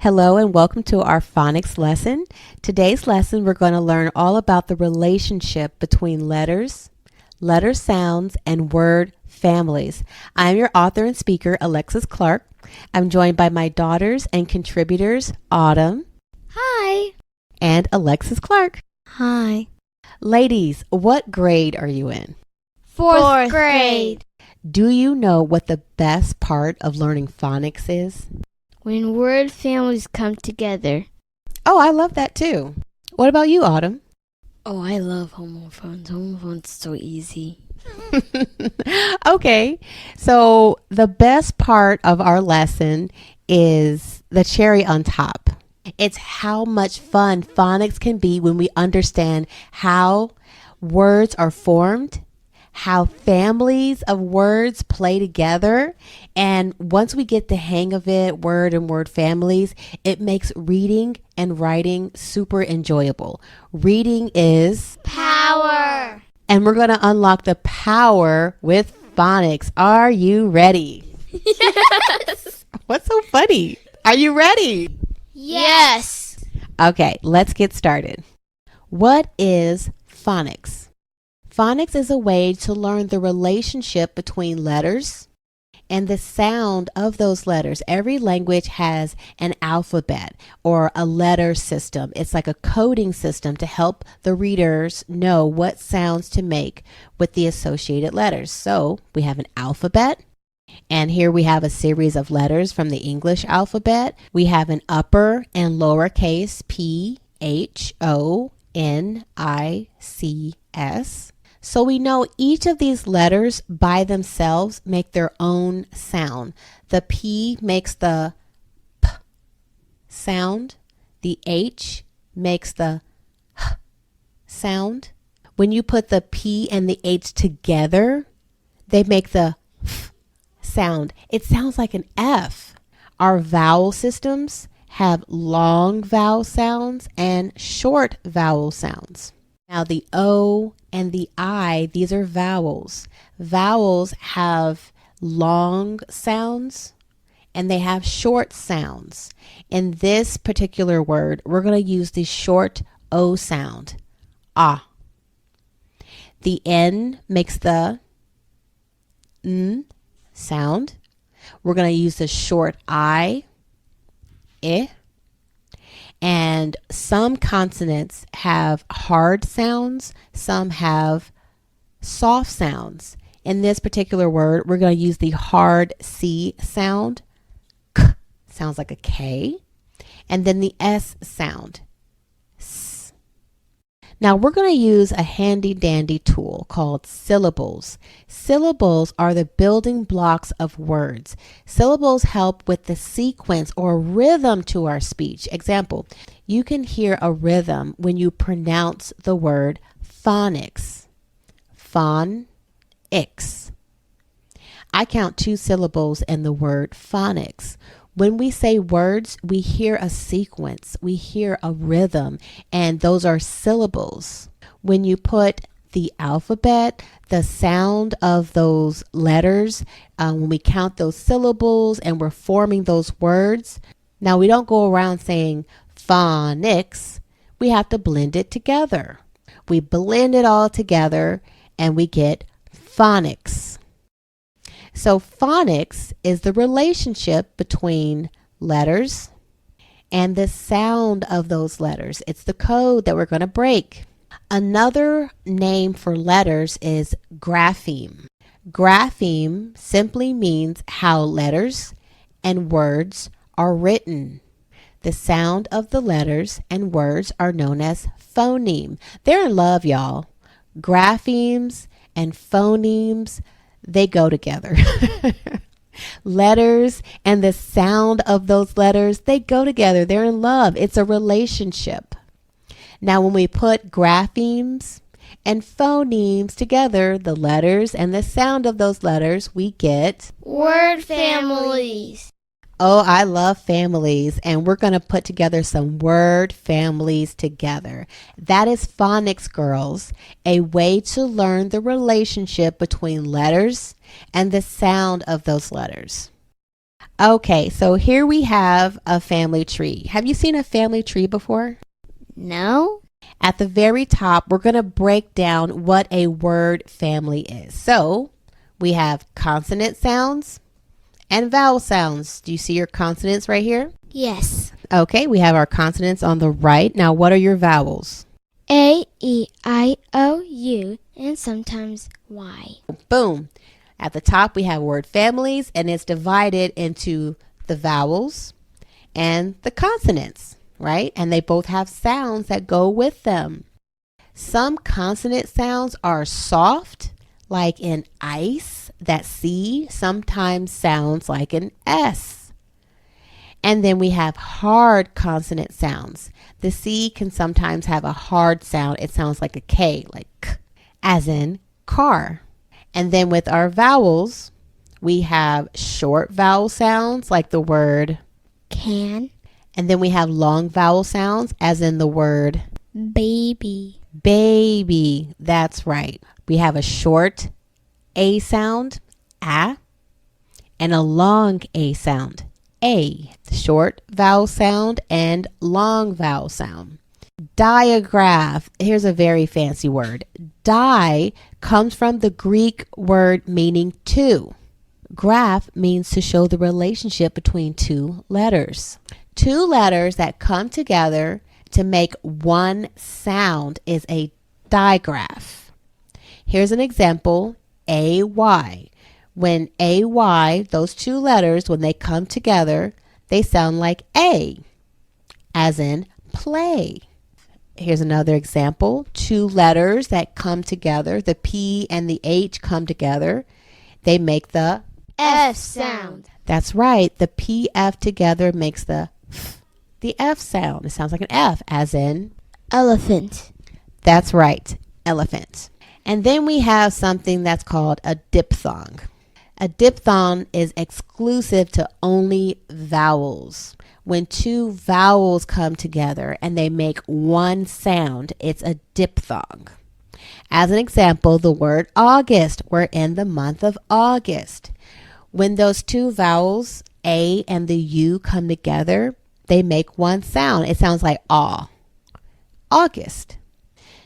Hello and welcome to our phonics lesson. Today's lesson, we're going to learn all about the relationship between letters, letter sounds, and word families. I'm your author and speaker, Alexis Clark. I'm joined by my daughters and contributors, Autumn. Hi. And Alexis Clark. Hi. Ladies, what grade are you in? Fourth grade. Do you know what the best part of learning phonics is? When word families come together. Oh, I love that too. What about you, Autumn? Oh, I love homophones. Homophones so easy. Okay, so the best part of our lesson is the cherry on top. It's how much fun phonics can be when we understand how words are formed, how families of words play together. And once we get the hang of it, word and word families, it makes reading and writing super enjoyable. Reading is Power. and we're going to unlock the power with phonics. Are you ready? Yes. What's so funny? Are you ready? Yes. Okay, let's get started. What is phonics? Phonics is a way to learn the relationship between letters and the sound of those letters. Every language has an alphabet or a letter system. It's like a coding system to help the readers know what sounds to make with the associated letters. So we have an alphabet, and here we have a series of letters from the English alphabet. We have an upper and lowercase P, H, O, N, I, C, S. So we know each of these letters by themselves make their own sound. The P makes the P sound. The H makes the H sound. When you put the P and the H together, they make the F sound. It sounds like an F. Our vowel systems have long vowel sounds and short vowel sounds. Now the O and the I, these are vowels. Vowels have long sounds and they have short sounds. In this particular word, we're going to use the short O sound, ah. The N makes the N sound. We're going to use the short I, eh. And some consonants have hard sounds, some have soft sounds. In this particular word, we're going to use the hard C sound. K sounds like a K. And then the S sound. S. Now we're going to use a handy dandy tool called syllables. Syllables are the building blocks of words. Syllables help with the sequence or rhythm to our speech. Example, you can hear a rhythm when you pronounce the word phonics. Phonics. I count 2 syllables in the word phonics. When we say words, we hear a sequence, we hear a rhythm, and those are syllables. When you put the alphabet, the sound of those letters, when we count those syllables and we're forming those words, now we don't go around saying phonics, we have to blend it together. We blend it all together and we get phonics. So phonics is the relationship between letters and the sound of those letters. It's the code that we're going to break. Another name for letters is grapheme. Grapheme simply means how letters and words are written. The sound of the letters and words are known as phoneme. They're in love, y'all. Graphemes and phonemes, they go together. Letters and the sound of those letters, they go together. They're in love. It's a relationship. Now, when we put graphemes and phonemes together, the letters and the sound of those letters, we get word families. Oh, I love families, and we're going to put together some word families together. That is phonics, girls, a way to learn the relationship between letters and the sound of those letters. Okay, so here we have a family tree. Have you seen a family tree before? No? At the very top, we're going to break down what a word family is. So we have consonant sounds and vowel sounds. Do you see your consonants right here? Yes. Okay, we have our consonants on the right. Now, what are your vowels? A, E, I, O, U, and sometimes Y. Boom. At the top, we have word families, and it's divided into the vowels and the consonants, right? And they both have sounds that go with them. Some consonant sounds are soft, like in ice. That C sometimes sounds like an S. And then we have hard consonant sounds. The C can sometimes have a hard sound. It sounds like a K, like K, as in car. And then with our vowels, we have short vowel sounds like the word Can. and then we have long vowel sounds as in the word Baby. baby. That's right. We have a short A sound, A, and a long A sound, A. Short vowel sound and long vowel sound. Diagraph. Here's a very fancy word. Di comes from the Greek word meaning two. Graph means to show the relationship between two letters. Two letters that come together to make one sound is a digraph. Here's an example, AY. When AY, those two letters, when they come together, they sound like A, as in play. Here's another example. Two letters that come together, the P and the H come together. They make the F sound. That's right. The PF together makes the F sound. It sounds like an F, as in Elephant. That's right, elephant. And then we have something that's called a diphthong. A diphthong is exclusive to only vowels. When two vowels come together and they make one sound, it's a diphthong. As an example, the word August. We're in the month of August. When those two vowels, A and the U, come together, they make one sound. It sounds like aw. August.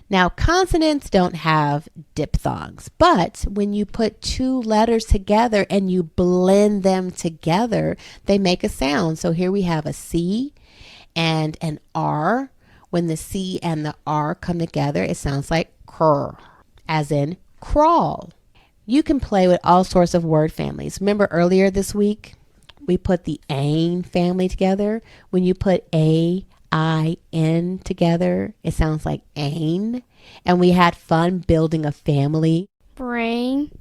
Now, consonants don't have diphthongs, but when you put two letters together and you blend them together, they make a sound. So here we have a C and an R. When the C and the R come together, it sounds like cr, as in crawl. You can play with all sorts of word families. Remember earlier this week, we put the AIN family together. When you put AIN together, it sounds like AIN. And we had fun building a family. Brain.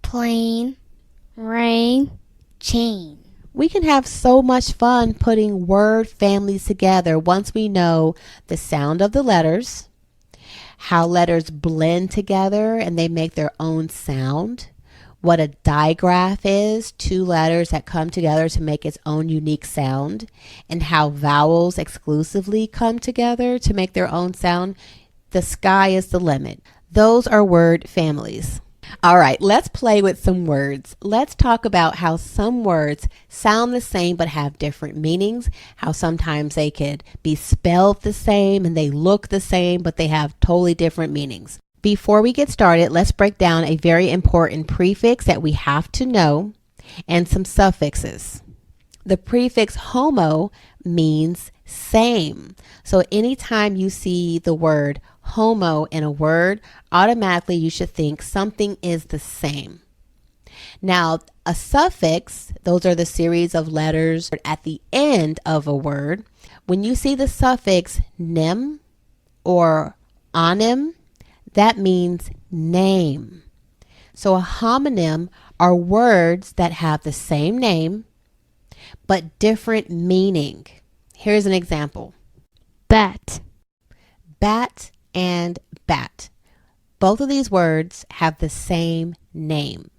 Plane. Rain. Chain. We can have so much fun putting word families together once we know the sound of the letters, how letters blend together and they make their own sound, what a digraph is, two letters that come together to make its own unique sound, and how vowels exclusively come together to make their own sound. The sky is the limit. Those are word families. All right, let's play with some words. Let's talk about how some words sound the same but have different meanings, how sometimes they could be spelled the same and they look the same but they have totally different meanings. Before we get started, let's break down a very important prefix that we have to know and some suffixes. The prefix homo means same. So anytime you see the word homo in a word, automatically you should think something is the same. Now, a suffix, those are the series of letters at the end of a word. When you see the suffix nim or onim, that means name. So a homonym are words that have the same name but different meaning. Here's an example. Bat. Bat and bat. Both of these words have the same name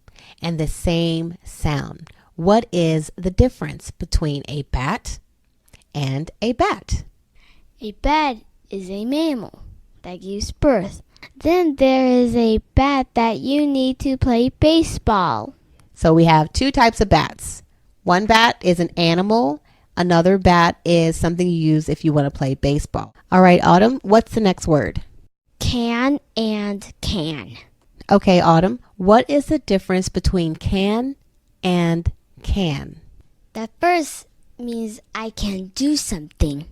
and the same sound. What is the difference between a bat and a bat? A bat is a mammal that gives birth. Then there is a bat that you need to play baseball. So we have two types of bats. One bat is an animal. Another bat is something you use if you want to play baseball. All right, Autumn, what's the next word? Can and can. Okay, Autumn, what is the difference between can and can? That first means I can do something.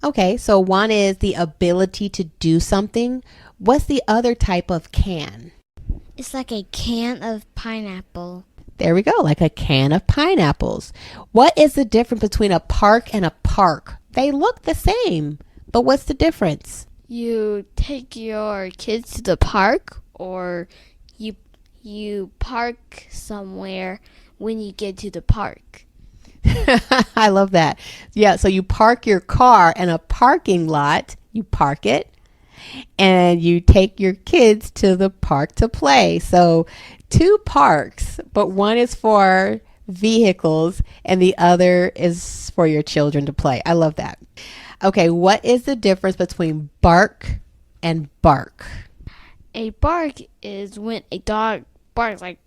Okay, so one is the ability to do something. What's the other type of can? It's like a can of pineapple. There we go, like a can of pineapples. What is the difference between a park and a park? They look the same, but what's the difference? You take your kids to the park, or you park somewhere when you get to the park. I love that. Yeah, so you park your car in a parking lot, you park it, and you take your kids to the park to play. So two parks, but one is for vehicles and the other is for your children to play. I love that. Okay, what is the difference between bark and bark? A bark is when a dog barks, like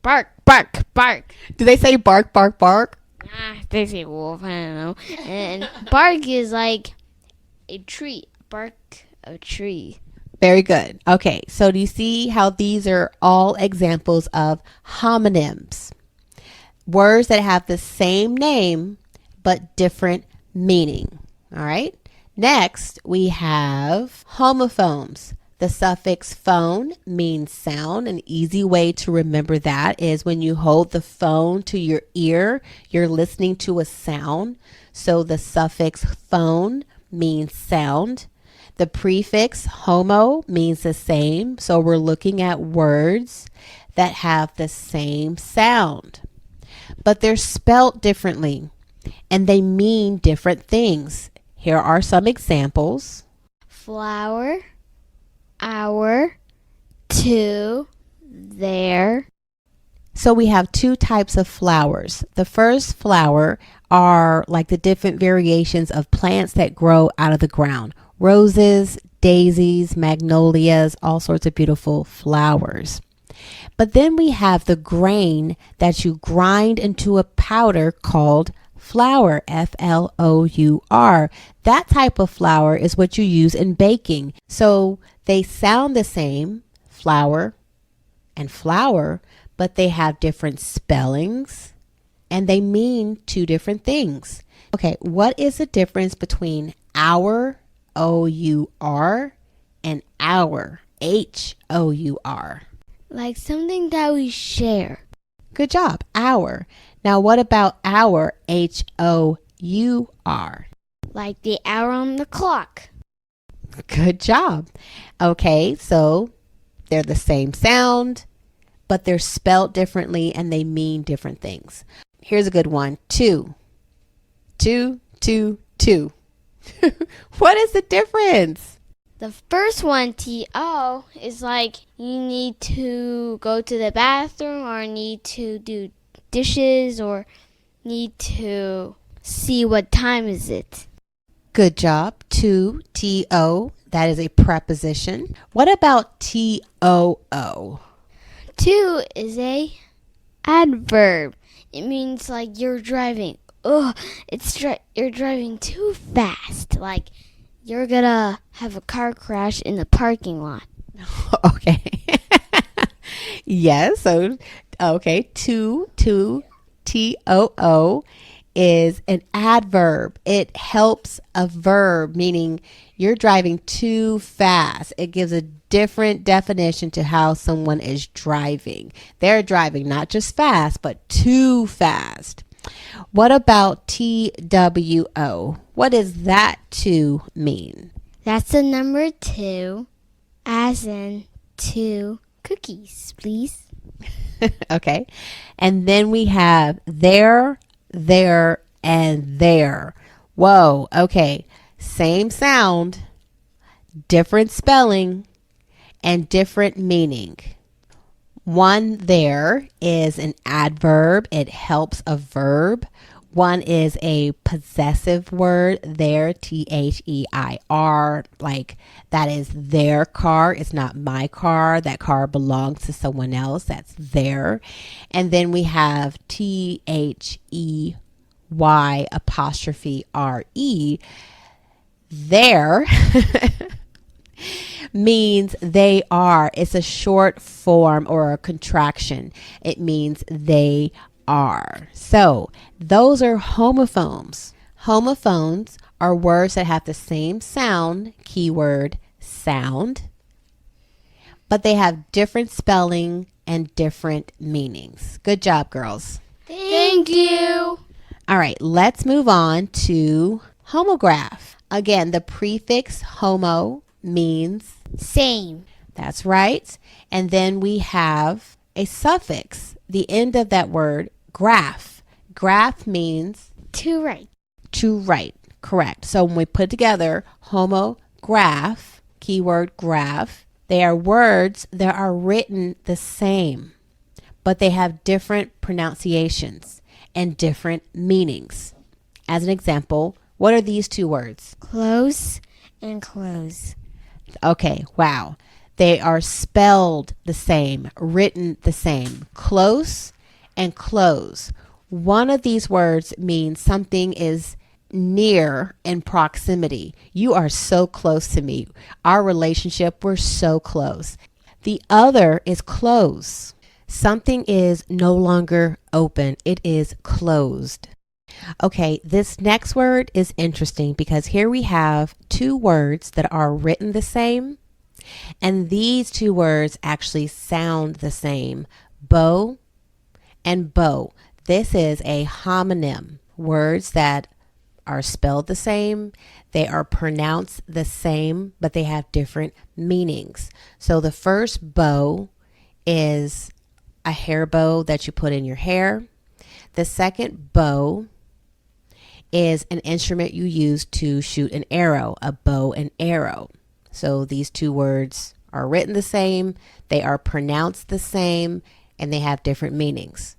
bark, bark, bark. Do they say bark, bark, bark? They say wolf, I don't know. And bark is like a tree, bark a tree. Very good. Okay, so do you see how these are all examples of homonyms? Words that have the same name but different meaning. All right. Next, we have homophones. The suffix phone means sound. An easy way to remember that is when you hold the phone to your ear, you're listening to a sound. So the suffix phone means sound. The prefix homo means the same. So we're looking at words that have the same sound, but they're spelt differently and they mean different things. Here are some examples. Flower, hour, to, there. So we have two types of flowers. The first flower are like the different variations of plants that grow out of the ground. Roses, daisies, magnolias, all sorts of beautiful flowers. But then we have the grain that you grind into a powder called flour, F-L-O-U-R. That type of flour is what you use in baking. So they sound the same, flour and flour, but they have different spellings and they mean two different things. Okay, what is the difference between hour, O-U-R, and hour, H-O-U-R? Like something that we share. Good job, hour. Now what about hour, H-O-U-R? Like the hour on the clock. Good job. Okay, so they're the same sound, but they're spelled differently and they mean different things. Here's a good one. Two. Two, two, two. What is the difference? The first one, T-O, is like you need to go to the bathroom or need to do dishes or need to see what time is it. Good job. To, T-O, that is a preposition. What about T-O-O? To is a adverb. It means like you're driving. You're driving too fast. Like you're gonna have a car crash in the parking lot. Okay. Yes. So, okay. To, T-O-O is an adverb. It helps a verb, meaning you're driving too fast. It gives a different definition to how someone is driving. They're driving not just fast, but too fast. What about T-W-O? What does that to mean? That's the number 2, as in 2 cookies, please. Okay. And then we have there, and there. Whoa. Okay. Same sound, different spelling, and different meaning. One there is an adverb. It helps a verb. One is a possessive word, their, T-H-E-I-R, like that is their car. It's not my car. That car belongs to someone else. That's their. And then we have T-H-E-Y apostrophe R-E. Their means they are. It's a short form or a contraction. It means they are. So those are homophones. Homophones are words that have the same sound, keyword sound, but they have different spelling and different meanings. Good job, girls. Thank you. All right, let's move on to homograph. Again, the prefix homo means Same. that's right. And then we have a suffix, the end of that word, graph. Graph means To write. to write. Correct. So when we put together homograph, keyword graph, they are words that are written the same, but they have different pronunciations and different meanings. As an example, what are these two words? Close and close. Okay, wow. They are spelled the same, written the same. Close and close. One of these words means something is near in proximity. You are so close to me. Our relationship, we're so close. The other is close. Something is no longer open. It is closed. Okay, this next word is interesting because here we have two words that are written the same, and these two words actually sound the same. Bow and bow. This is a homonym. Words that are spelled the same, they are pronounced the same, but they have different meanings. So the first bow is a hair bow that you put in your hair. The second bow is an instrument you use to shoot an arrow, a bow and arrow. So these two words are written the same, they are pronounced the same, and they have different meanings.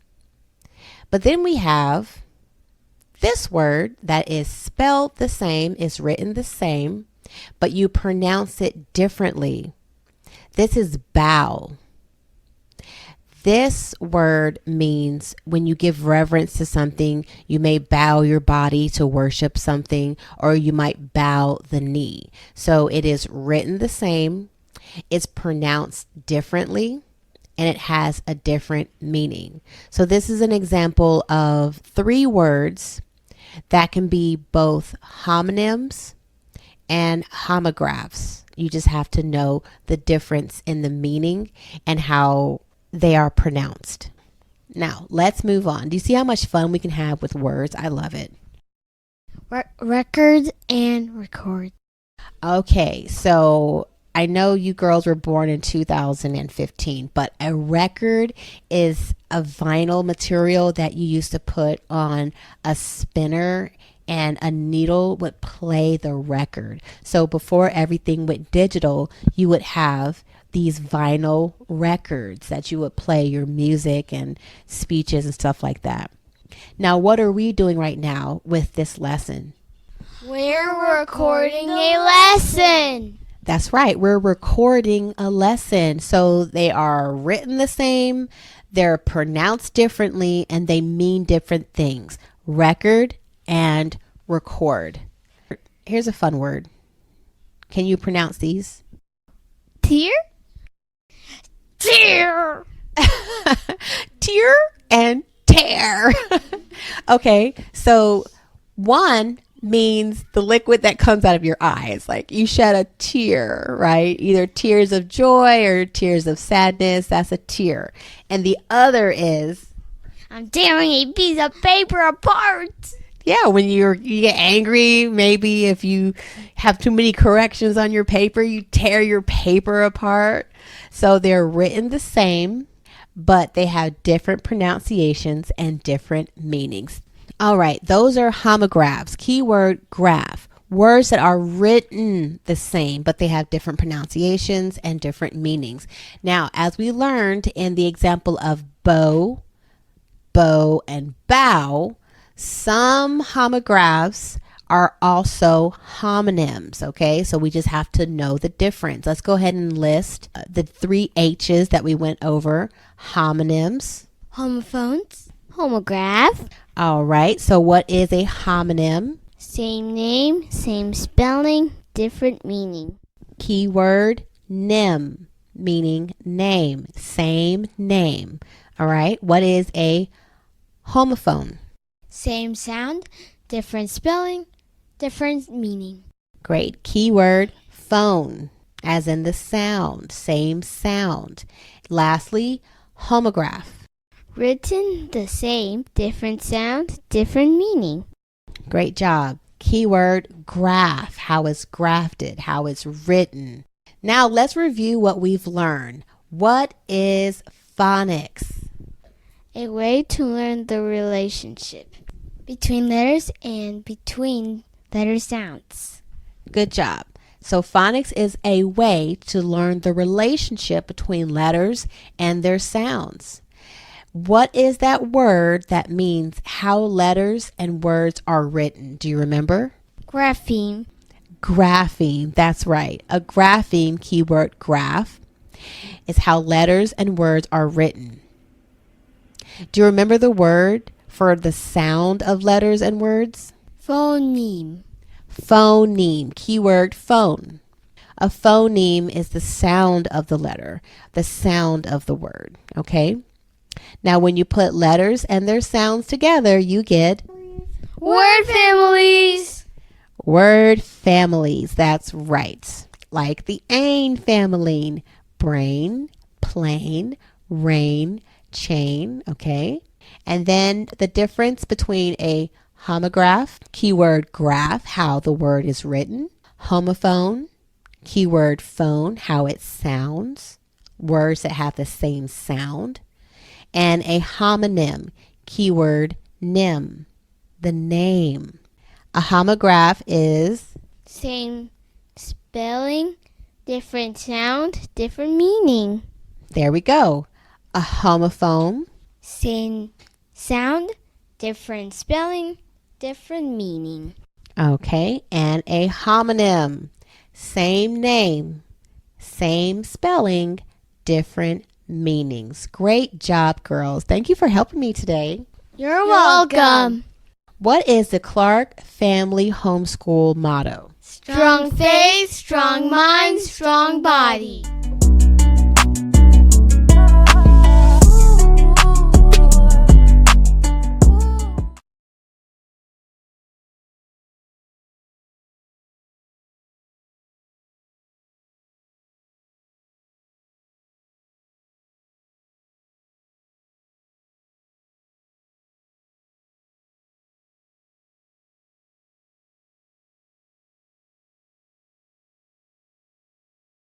But then we have this word that is spelled the same, is written the same, but you pronounce it differently. This is bow. This word means when you give reverence to something, you may bow your body to worship something, or you might bow the knee. So it is written the same, it's pronounced differently, and it has a different meaning. So this is an example of three words that can be both homonyms and homographs. You just have to know the difference in the meaning and how they are pronounced. Now, let's move on. Do you see how much fun we can have with words? I love it. Record and record. Okay, so I know you girls were born in 2015, but a record is a vinyl material that you used to put on a spinner, and a needle would play the record. So before everything went digital, you would have these vinyl records that you would play your music and speeches and stuff like that. Now, what are we doing right now with this lesson? We're recording a lesson. That's right. We're recording a lesson. So they are written the same, they're pronounced differently, and they mean different things. Record and record. Here's a fun word. Can you pronounce these? Tear? Tear. Tear and tear. Okay, so one means the liquid that comes out of your eyes. Like you shed a tear, right? Either tears of joy or tears of sadness. That's a tear. And the other is, I'm tearing a piece of paper apart. yeah, when you get angry, maybe if you have too many corrections on your paper, you tear your paper apart. So they're written the same, but they have different pronunciations and different meanings. All right, those are homographs. Keyword graph. Words that are written the same, but they have different pronunciations and different meanings. Now, as we learned in the example of bow, bow, and bow, Some homographs are also homonyms, okay? So we just have to know the difference. Let's go ahead and list the 3 H's that we went over. Homonyms. Homophones. Homograph. All right, so what is a homonym? Same name, same spelling, different meaning. Keyword nym, meaning name, same name. All right, what is a homophone? Same sound, different spelling, different meaning. Great. Keyword phone, as in the sound, same sound. Lastly, homograph. Written the same, different sound, different meaning. Great job. Keyword graph, how it's grafted, how it's written. Now let's review what we've learned. What is phonics? A way to learn the relationship between letters and between letter sounds. Good job. So phonics is a way to learn the relationship between letters and their sounds. What is that word that means how letters and words are written? Do you remember? Grapheme. Grapheme, that's right. A grapheme, keyword graph, is how letters and words are written. Do you remember the word for the sound of letters and words? Phoneme. Phoneme, keyword phone. A phoneme is the sound of the letter, the sound of the word, okay? Now, when you put letters and their sounds together, you get Word families. word families. That's right. Like the ain family, brain, plane, rain, chain, okay? And then the difference between a homograph, keyword graph, how the word is written, homophone, keyword phone, how it sounds, words that have the same sound, and a homonym, keyword nym, the name. A homograph is Same spelling, different sound, different meaning. there we go. A homophone, Same sound, different spelling, different meaning. okay, and a homonym, same name, same spelling, different meanings. Great job, girls. Thank you for helping me today. You're welcome. What is the Clark Family Homeschool motto? Strong faith, strong mind, strong body.